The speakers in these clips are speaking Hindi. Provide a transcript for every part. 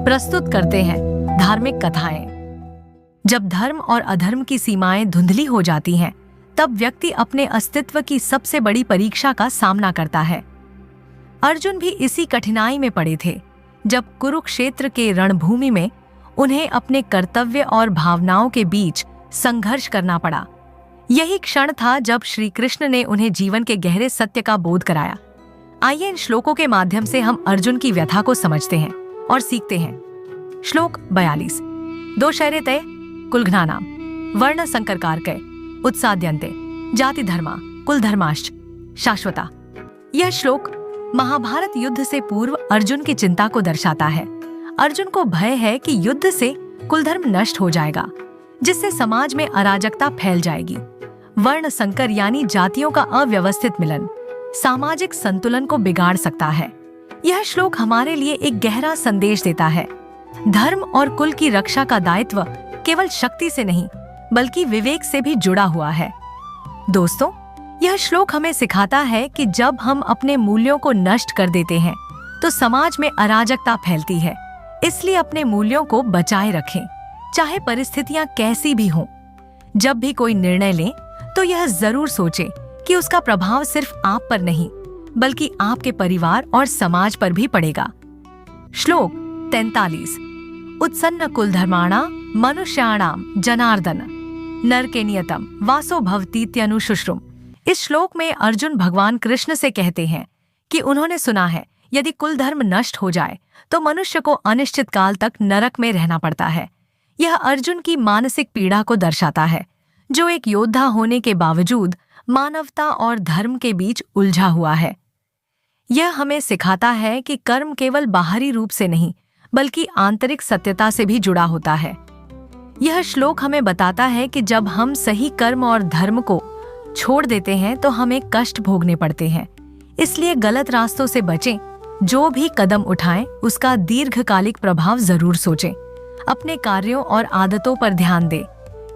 प्रस्तुत करते हैं धार्मिक कथाएं। जब धर्म और अधर्म की सीमाएं धुंधली हो जाती हैं, तब व्यक्ति अपने अस्तित्व की सबसे बड़ी परीक्षा का सामना करता है। अर्जुन भी इसी कठिनाई में पड़े थे, जब कुरुक्षेत्र के रणभूमि में उन्हें अपने कर्तव्य और भावनाओं के बीच संघर्ष करना पड़ा। यही क्षण था जब श्री कृष्ण ने उन्हें जीवन के गहरे सत्य का बोध कराया। आइए इन श्लोकों के माध्यम से हम अर्जुन की व्यथा को समझते हैं और सीखते हैं। श्लोक 42। दो शहरे तय कुलघ्नानाम वर्ण संकर कारकय उत्साद्यन्ते जाति धर्मा कुल धर्माश्च शाश्वता। यह श्लोक महाभारत युद्ध से पूर्व अर्जुन की चिंता को दर्शाता है। अर्जुन को भय है कि युद्ध से कुलधर्म नष्ट हो जाएगा, जिससे समाज में अराजकता फैल जाएगी। वर्ण संकर यानी जातियों का अव्यवस्थित मिलन सामाजिक संतुलन को बिगाड़ सकता है। यह श्लोक हमारे लिए एक गहरा संदेश देता है। धर्म और कुल की रक्षा का दायित्व केवल शक्ति से नहीं, बल्कि विवेक से भी जुड़ा हुआ है। दोस्तों, यह श्लोक हमें सिखाता है कि जब हम अपने मूल्यों को नष्ट कर देते हैं, तो समाज में अराजकता फैलती है। इसलिए अपने मूल्यों को बचाए रखें, चाहे परिस्थितियां कैसी भी हों। जब भी कोई निर्णय लें, तो यह जरूर सोचें कि उसका प्रभाव सिर्फ आप पर नहीं, बल्कि आपके परिवार और समाज पर भी पड़ेगा। श्लोक 43। उत्सन्न कुलधर्माणा मनुष्याणाम जनार्दन नरके नियतम वासो भवतीत्यनुशुश्रुम। इस श्लोक में अर्जुन भगवान कृष्ण से कहते हैं कि उन्होंने सुना है, यदि कुल धर्म नष्ट हो जाए तो मनुष्य को अनिश्चित काल तक नरक में रहना पड़ता है। यह अर्जुन की मानसिक पीड़ा को दर्शाता है, जो एक योद्धा होने के बावजूद मानवता और धर्म के बीच उलझा हुआ है। यह हमें सिखाता है कि कर्म केवल बाहरी रूप से नहीं, बल्कि आंतरिक सत्यता से भी जुड़ा होता है। यह श्लोक हमें बताता है कि जब हम सही कर्म और धर्म को छोड़ देते हैं, तो हमें कष्ट भोगने पड़ते हैं। इसलिए गलत रास्तों से बचें। जो भी कदम उठाएं, उसका दीर्घकालिक प्रभाव जरूर सोचें। अपने कार्यों और आदतों पर ध्यान दें,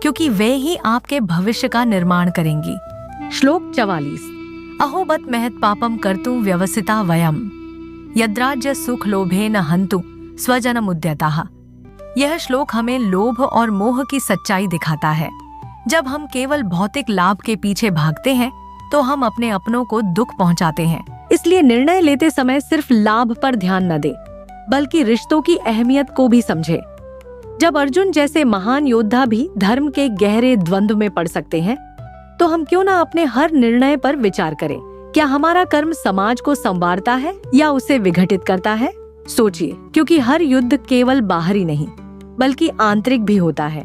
क्योंकि वे ही आपके भविष्य का निर्माण करेंगी। श्लोक 44। अहोबत महत पापम कर्तुं व्यवसिता वयम यद्राज्य सुख लोभे न हंतु स्वजनम उद्यताः। यह श्लोक हमें लोभ और मोह की सच्चाई दिखाता है। जब हम केवल भौतिक लाभ के पीछे भागते हैं, तो हम अपने अपनों को दुख पहुंचाते हैं। इसलिए निर्णय लेते समय सिर्फ लाभ पर ध्यान न दे, बल्कि रिश्तों की अहमियत को भी समझे। जब अर्जुन जैसे महान योद्धा भी धर्म के गहरे द्वंद्व में पड़ सकते हैं, तो हम क्यों ना अपने हर निर्णय पर विचार करें। क्या हमारा कर्म समाज को संवारता है या उसे विघटित करता है? सोचिए, क्योंकि हर युद्ध केवल बाहरी नहीं, बल्कि आंतरिक भी होता है।